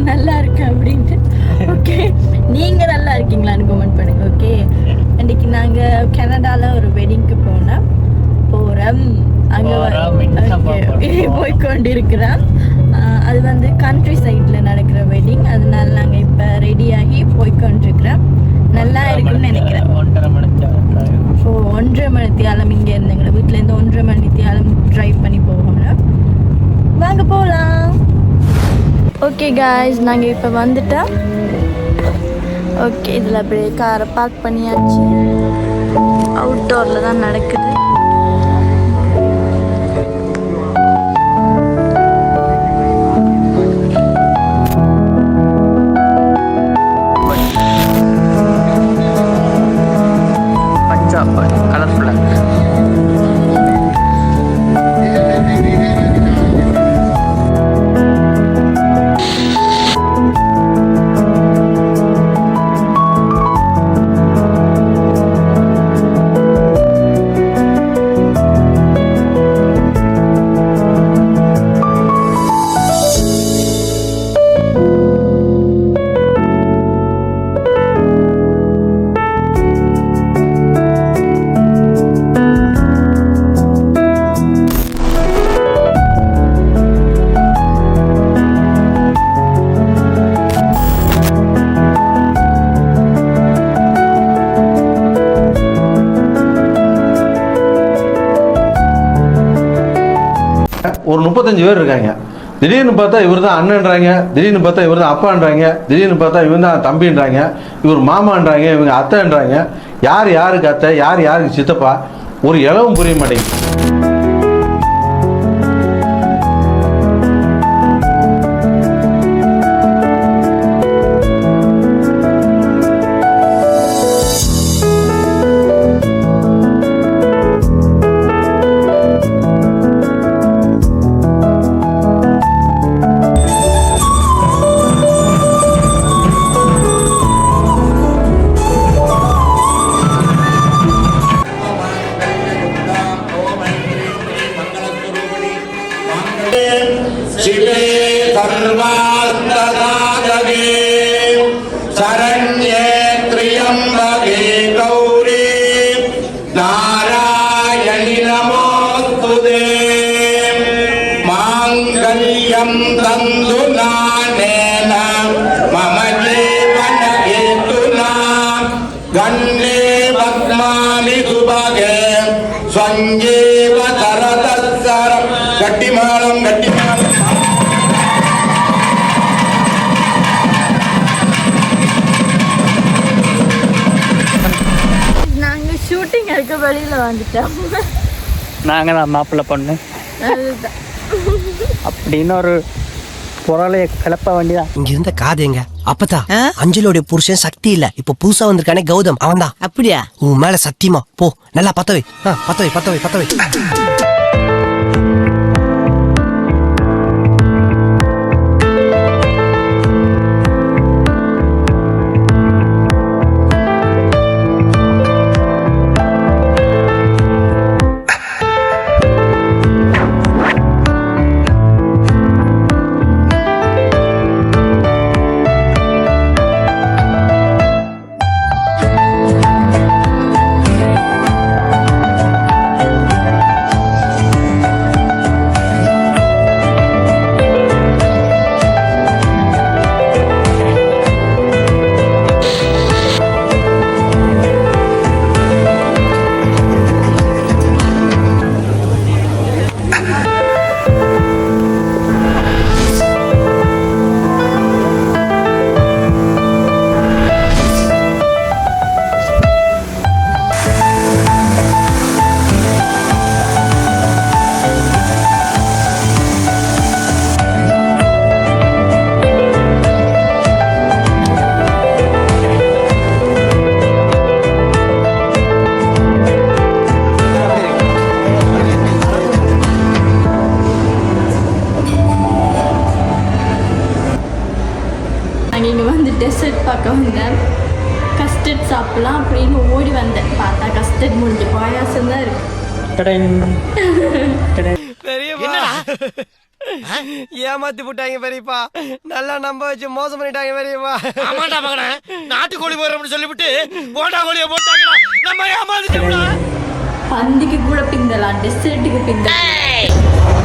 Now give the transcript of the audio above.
நல்லா இருக்கேன் அப்படின்ட்டு. ஓகே, நீங்க நல்லா இருக்கீங்களான்னு கமெண்ட் பண்ணுங்க. ஓகே, இன்னைக்கு நாங்க கனடால ஒரு வெட்டிங்க்கு போறோம். அங்க போய் கொண்டிருக்கிறோம். அது வந்து கண்ட்ரி சைட்ல நடக்கிற வெட்டிங். அதனால நாங்க இப்ப ரெடியாகி போய் கொண்டிருக்கிறோம். நல்லா இருக்குன்னு நினைக்கிறேன். 1:30 மணி தியாலம் இங்க இருந்து எங்க வீட்டுல இருந்து 1:30 மணி தியாலம் டிரைவ் பண்ணி போகணும். வாங்க போலாம். ஓகே காய்ஸ், நாங்க இப்ப வந்துட்டோம். ஓகே, இதுல அப்படியே காரை பார்க் பண்ணியாச்சு. அவுட்டோர்ல தான் நடக்குது. ஒரு 35 பேர் இருக்காங்க. திடீர்னு பார்த்தா இவர் தான் அண்ணன்றாங்க, திடீர்னு பார்த்தா இவர் தான் அப்பான்றாங்க, திடீர்னு பார்த்தா இவன் தான் தம்பின்றாங்க, இவர் மாமான்றாங்க, இவங்க அத்தைன்றாங்க. யார் யாருக்கு அத்தை, யார் யாருக்கு சித்தப்பா, ஒரு இளவும் புரிய மாட்டேங்குது. शिवे सर्वार्थसाधके शरण्ये त्र्यम्बके गौरी नारायणि नमोस्तुते माङ्गल्यं तन्तुनानेन मम जीवनहेतुना गण्डे पद्मानि सुभगे स्वञ्जीव तरतस्सरं गट्टिमालं ஷூட்டிங் இருக்க வழியில வந்துட்டோம். நாங்க தான் மாப்பிள்ளை பொண்ணு அப்படின்னு ஒரு பொருளைய கிளப்ப வேண்டியதான். இங்க இருந்த காது எங்க அப்பதா அஞ்சலோட புருஷன் சக்தி இல்ல, இப்ப புதுசா வந்திருக்கானே கௌதம், அவன் தான். அப்படியா? உன் மேல சத்தியமா போ, நல்லா பத்தவை பத்தவை பத்தவை பத்தவை. டெசர்ட் பார்க்க வந்தேன். கஸ்டர்ட் சாப்பிடலாம் அப்படின்னு ஓடி வந்தேன். பார்த்தா கஸ்டர்ட் முடிஞ்சு பாயாசம் தான் இருக்கு. ஏமாத்தி போட்டாங்க பெரியப்பா. நல்லா நம்ப வச்சு மோசம் பண்ணிட்டாங்க பெரியப்பா. ஆமாண்டா மகனே, நாட்டுக்கோழி போறோம்னு சொல்லிவிட்டு போட்டா கோழியை போட்டாங்கடா. நம்ம ஏமாந்துட்டோம்டா. பந்திக்கு கூட பிந்தலாம், டெசர்ட்டுக்கு பிந்தலாம்.